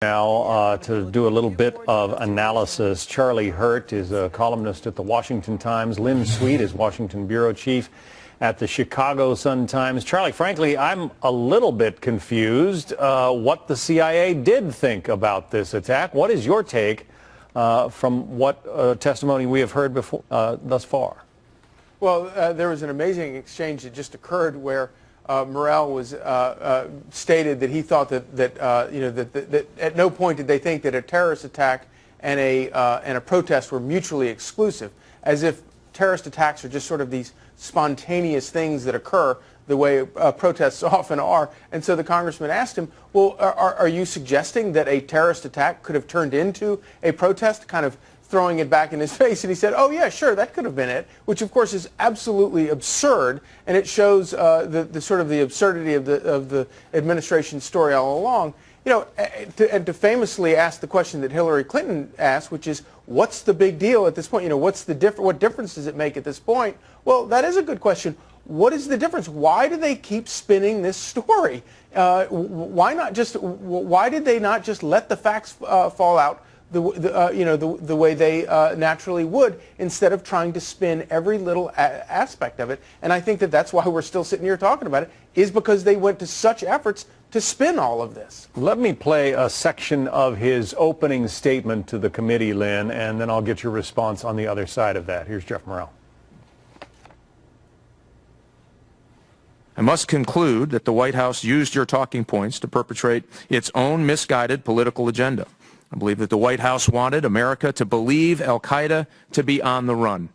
Now, to do a little bit of analysis, Charlie Hurt is a columnist at the Washington Times. Lynn Sweet is Washington bureau chief at the Chicago Sun-Times. Charlie, frankly, I'm a little bit confused what the CIA did think about this attack. What is your take from what testimony we have heard before, thus far? Well, there was an amazing exchange that just occurred where Morell was stated that he thought that at no point did they think that a terrorist attack and a protest were mutually exclusive, as if terrorist attacks are just sort of these spontaneous things that occur the way protests often are. And so the congressman asked him, well, are you suggesting that a terrorist attack could have turned into a protest, kind of throwing it back in his face? And he said, oh yeah, sure, that could have been it, which of course is absolutely absurd, and it shows the sort of the absurdity of the administration's story all along. You know, and to famously ask the question that Hillary Clinton asked, which is, what's the big deal at this point? You know, what difference does it make at this point? Well, that is a good question. What is the difference? Why do they keep spinning this story? Why did they not just let the facts fall out the way they naturally would, instead of trying to spin every little aspect of it? And I think that that's why we're still sitting here talking about it, is because they went to such efforts to spin all of this. Let me play a section of his opening statement to the committee, Lynn, and then I'll get your response on the other side of that. Here's Jeff Morell. I must conclude that the White House used your talking points to perpetrate its own misguided political agenda. I believe that the White House wanted America to believe al-Qaeda to be on the run.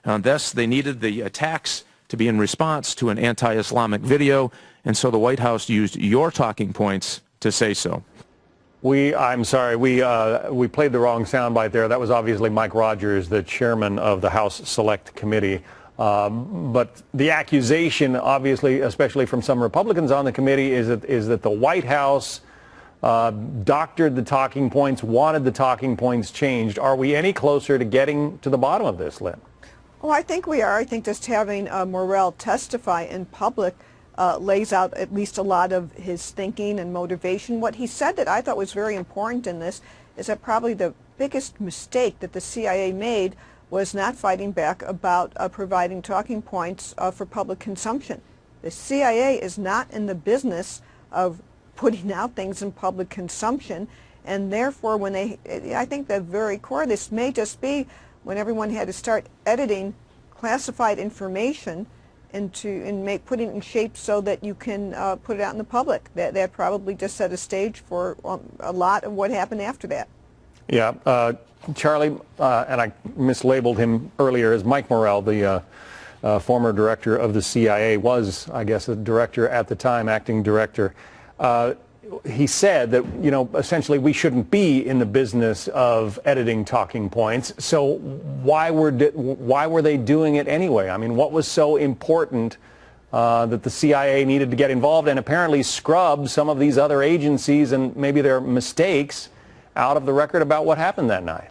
And thus, they needed the attacks to be in response to an anti-Islamic video, and so the White House used your talking points to say so. I'm sorry, we played the wrong soundbite there. That was obviously Mike Rogers, the chairman of the House Select Committee. But the accusation, obviously, especially from some Republicans on the committee, is that the White House doctored the talking points, wanted the talking points changed. Are we any closer to getting to the bottom of this, Lynn? Oh, I think we are. I think just having Morell testify in public lays out at least a lot of his thinking and motivation. What he said that I thought was very important in this is that probably the biggest mistake that the CIA made was not fighting back about providing talking points for public consumption. The CIA is not in the business of putting out things in public consumption, and therefore I think the very core of this may just be when everyone had to start editing classified information putting it in shape so that you can put it out in the public. That probably just set a stage for a lot of what happened after that. Yeah, Charlie, and I mislabeled him earlier as Mike Morell, the former director of the CIA, was, I guess, a director at the time, acting director. He said that, you know, essentially we shouldn't be in the business of editing talking points. So why were they doing it anyway? I mean, what was so important that the CIA needed to get involved and apparently scrub some of these other agencies and maybe their mistakes out of the record about what happened that night?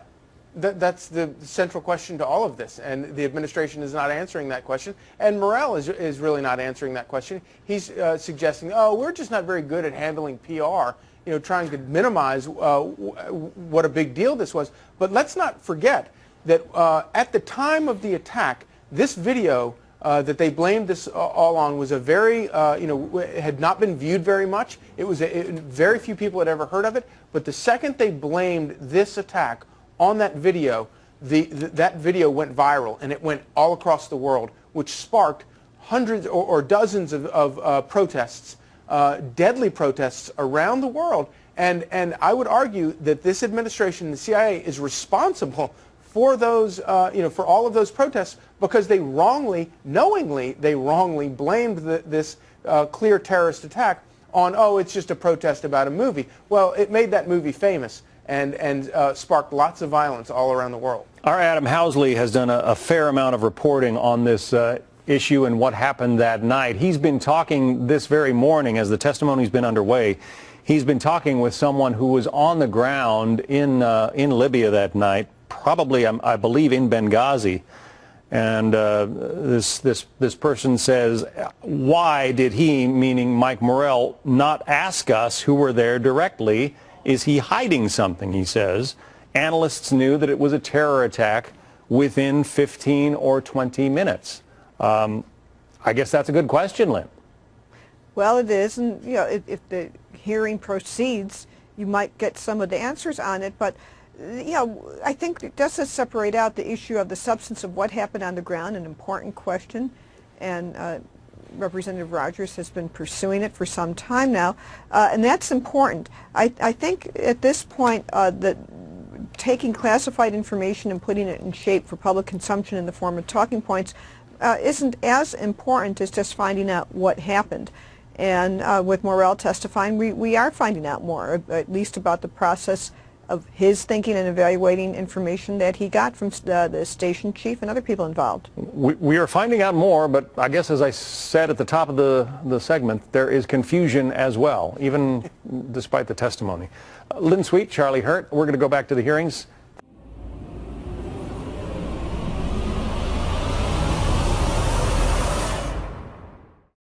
That's the central question to all of this, and the administration is not answering that question, and Morell is really not answering that question. He's suggesting, oh, we're just not very good at handling PR, you know, trying to minimize what a big deal this was. But let's not forget that at the time of the attack, this video that they blamed this all on was a very, had not been viewed very much. It was very few people had ever heard of it. But the second they blamed this attack on that video, that video went viral, and it went all across the world, which sparked hundreds or dozens of protests, deadly protests around the world. And I would argue that this administration, the CIA, is responsible for those, for all of those protests, because they knowingly blamed this clear terrorist attack on, oh, it's just a protest about a movie. Well, it made that movie famous and sparked lots of violence all around the world. Our Adam Housley has done a fair amount of reporting on this issue and what happened that night. He's been talking this very morning as the testimony's been underway. He's been talking with someone who was on the ground in Libya that night, probably, I believe, in Benghazi. And this person says, why did he, meaning Mike Morell, not ask us who were there directly Is he hiding something, he says? Analysts knew that it was a terror attack within 15 or 20 minutes. I guess that's a good question, Lynn. Well, it is, and you know, if the hearing proceeds, you might get some of the answers on it, but you know, I think it does separate out the issue of the substance of what happened on the ground, an important question, and Representative Rogers has been pursuing it for some time now, and that's important. I think at this point that taking classified information and putting it in shape for public consumption in the form of talking points isn't as important as just finding out what happened. And with Morell testifying, we are finding out more, at least about the process of his thinking and evaluating information that he got from the station chief and other people involved. We are finding out more, but I guess as I said at the top of the segment, there is confusion as well, even despite the testimony. Lynn Sweet, Charlie Hurt, we're going to go back to the hearings.